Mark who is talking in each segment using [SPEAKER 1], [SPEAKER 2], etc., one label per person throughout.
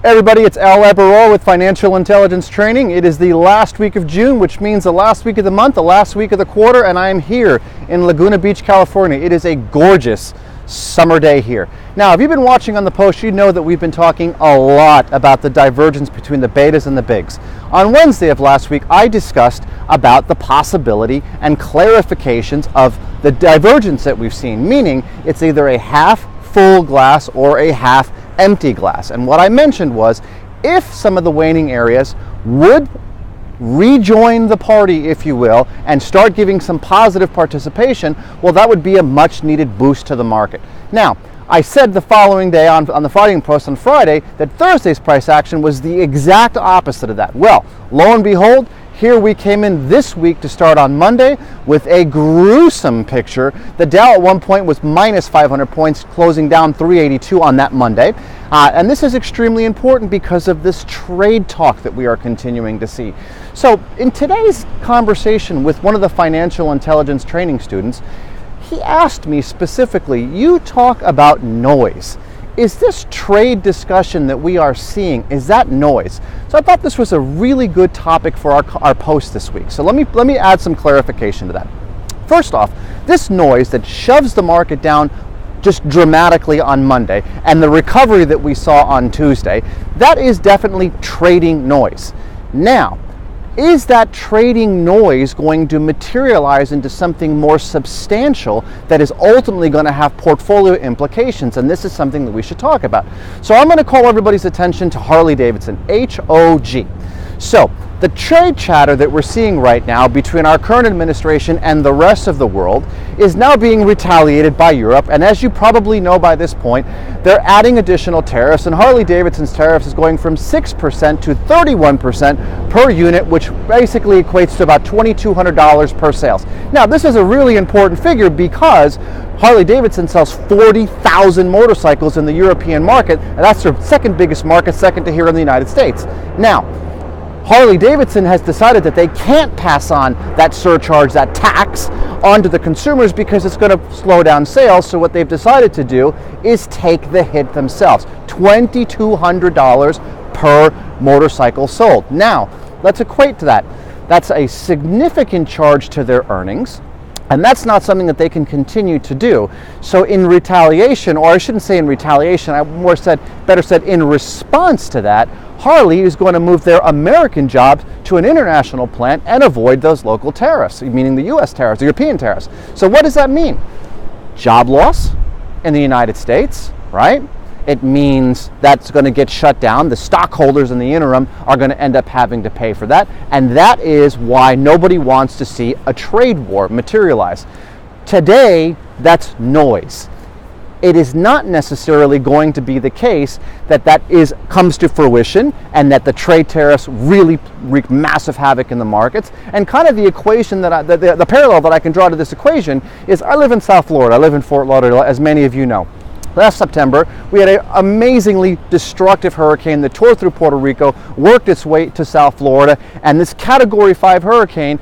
[SPEAKER 1] Everybody, it's Al Eberol with Financial Intelligence Training. It is the last week of June, which means the last week of the month, the last week of the quarter, and I am here in Laguna Beach, California. It is a gorgeous summer day here. Now, if you've been watching on the post, you know that we've been talking a lot about the divergence between the betas and the bigs. On Wednesday of last week, I discussed about the possibility and clarifications of the divergence that we've seen, meaning it's either a half full glass or a half empty glass. And what I mentioned was, if some of the waning areas would rejoin the party, if you will, and start giving some positive participation, well, that would be a much needed boost to the market. Now, I said the following day on the Friday post on Friday that Thursday's price action was the exact opposite of that. Well, lo and behold, here we came in this week to start on Monday with a gruesome picture. The Dow at one point was minus 500 points, closing down 382 on that Monday. And this is extremely important because of this trade talk that we are continuing to see. So in today's conversation with one of the financial intelligence training students, he asked me specifically, you talk about noise. Is this trade discussion that we are seeing, is that noise? So I thought this was a really good topic for our post this week. So let me add some clarification to that. First off, this noise that shoves the market down just dramatically on Monday and the recovery that we saw on Tuesday, that is definitely trading noise. Now, is that trading noise going to materialize into something more substantial that is ultimately going to have portfolio implications? And this is something that we should talk about. So I'm going to call everybody's attention to Harley Davidson, HOG. So the trade chatter that we're seeing right now between our current administration and the rest of the world is now being retaliated by Europe. And as you probably know by this point, they're adding additional tariffs, and Harley Davidson's tariffs is going from 6% to 31% per unit, which basically equates to about $2,200 per sales. Now, this is a really important figure because Harley Davidson sells 40,000 motorcycles in the European market, and that's their second biggest market, second to here in the United States. Now, Harley Davidson has decided that they can't pass on that surcharge, that tax, onto the consumers because it's going to slow down sales. So what they've decided to do is take the hit themselves. $2,200 per motorcycle sold. Now, let's equate to that. That's a significant charge to their earnings. And that's not something that they can continue to do. So in retaliation, or I shouldn't say in retaliation, better said in response to that, Harley is going to move their American jobs to an international plant and avoid those local tariffs, meaning the US tariffs, the European tariffs. So what does that mean? Job loss in the United States, right? It means that's going to get shut down. The stockholders in the interim are going to end up having to pay for that. And that is why nobody wants to see a trade war materialize. Today, that's noise. It is not necessarily going to be the case that comes to fruition and that the trade tariffs really wreak massive havoc in the markets. And kind of the equation the parallel that I can draw to this equation is, I live in South Florida. I live in Fort Lauderdale, as many of you know. Last September, we had an amazingly destructive hurricane that tore through Puerto Rico, worked its way to South Florida, and this Category 5 hurricane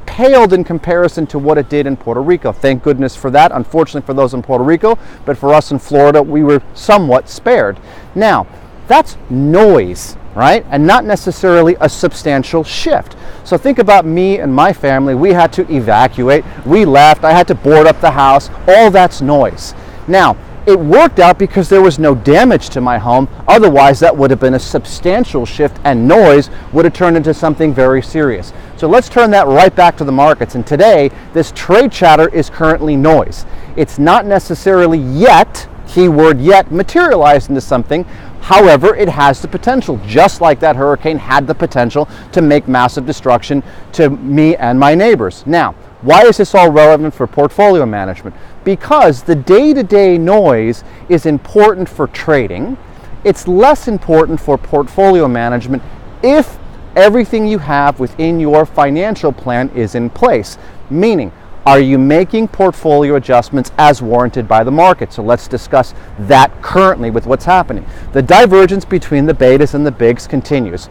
[SPEAKER 1] paled in comparison to what it did in Puerto Rico. Thank goodness for that. Unfortunately for those in Puerto Rico, but for us in Florida, we were somewhat spared. Now, that's noise, right? And not necessarily a substantial shift. So think about me and my family. We had to evacuate. We left. I had to board up the house. All that's noise. Now, it worked out because there was no damage to my home. Otherwise, that would have been a substantial shift, and noise would have turned into something very serious. So let's turn that right back to the markets. And today, this trade chatter is currently noise. It's not necessarily yet, keyword yet, materialized into something. However, it has the potential, just like that hurricane had the potential to make massive destruction to me and my neighbors. Now, why is this all relevant for portfolio management? Because the day-to-day noise is important for trading. It's less important for portfolio management if everything you have within your financial plan is in place. Meaning, are you making portfolio adjustments as warranted by the market? So let's discuss that currently with what's happening. The divergence between the betas and the bigs continues.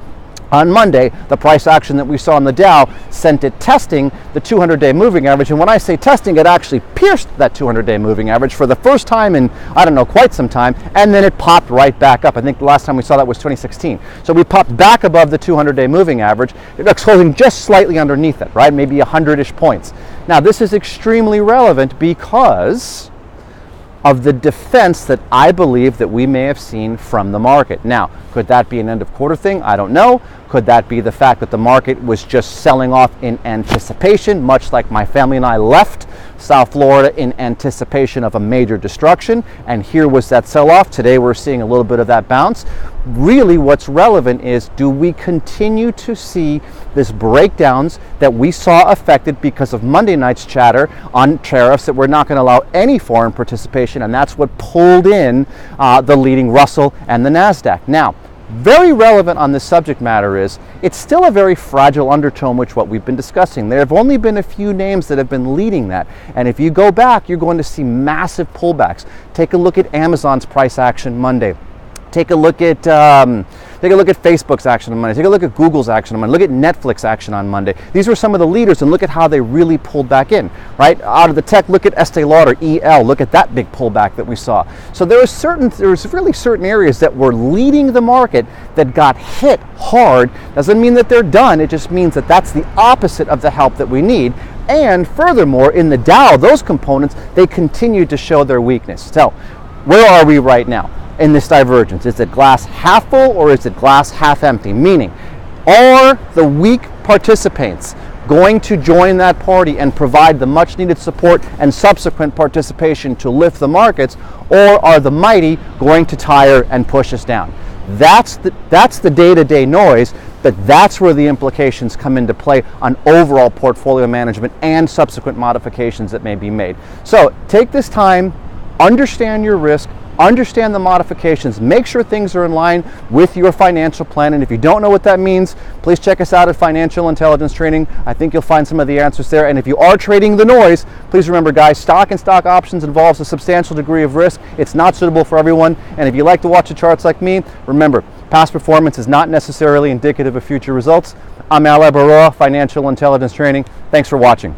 [SPEAKER 1] On Monday, the price action that we saw in the Dow sent it testing the 200-day moving average. And when I say testing, it actually pierced that 200-day moving average for the first time in, I don't know, quite some time. And then it popped right back up. I think the last time we saw that was 2016. So we popped back above the 200-day moving average. It's closing just slightly underneath it, right? Maybe 100-ish points. Now, this is extremely relevant because of the defense that I believe that we may have seen from the market. Now, could that be an end of quarter thing? I don't know. Could that be the fact that the market was just selling off in anticipation, much like my family and I left South Florida in anticipation of a major destruction, and here was that sell-off. Today we're seeing a little bit of that bounce. Really what's relevant is, do we continue to see this breakdowns that we saw affected because of Monday night's chatter on tariffs that we're not going to allow any foreign participation, and that's what pulled in the leading Russell and the NASDAQ. Now, very relevant on this subject matter is, it's still a very fragile undertone, which what we've been discussing. There have only been a few names that have been leading that. And if you go back, you're going to see massive pullbacks. Take a look at Amazon's price action Monday. Take a look at Facebook's action on Monday. Take a look at Google's action on Monday. Look at Netflix action on Monday. These were some of the leaders, and look at how they really pulled back in, right? Out of the tech, look at Estee Lauder, EL. Look at that big pullback that we saw. So there's really certain areas that were leading the market that got hit hard. Doesn't mean that they're done. It just means that that's the opposite of the help that we need. And furthermore, in the Dow, those components, they continue to show their weakness. So where are we right now in this divergence? Is it glass half full or is it glass half empty? Meaning, are the weak participants going to join that party and provide the much needed support and subsequent participation to lift the markets, or are the mighty going to tire and push us down? That's the day-to-day noise, but that's where the implications come into play on overall portfolio management and subsequent modifications that may be made. So take this time, understand your risk, understand the modifications, make sure things are in line with your financial plan. And if you don't know what that means, please check us out at Financial Intelligence Training. I think you'll find some of the answers there. And if you are trading the noise, please remember, guys, stock and stock options involves a substantial degree of risk. It's not suitable for everyone. And if you like to watch the charts like me, remember, past performance is not necessarily indicative of future results. I'm Al Baroa, Financial Intelligence Training. Thanks for watching.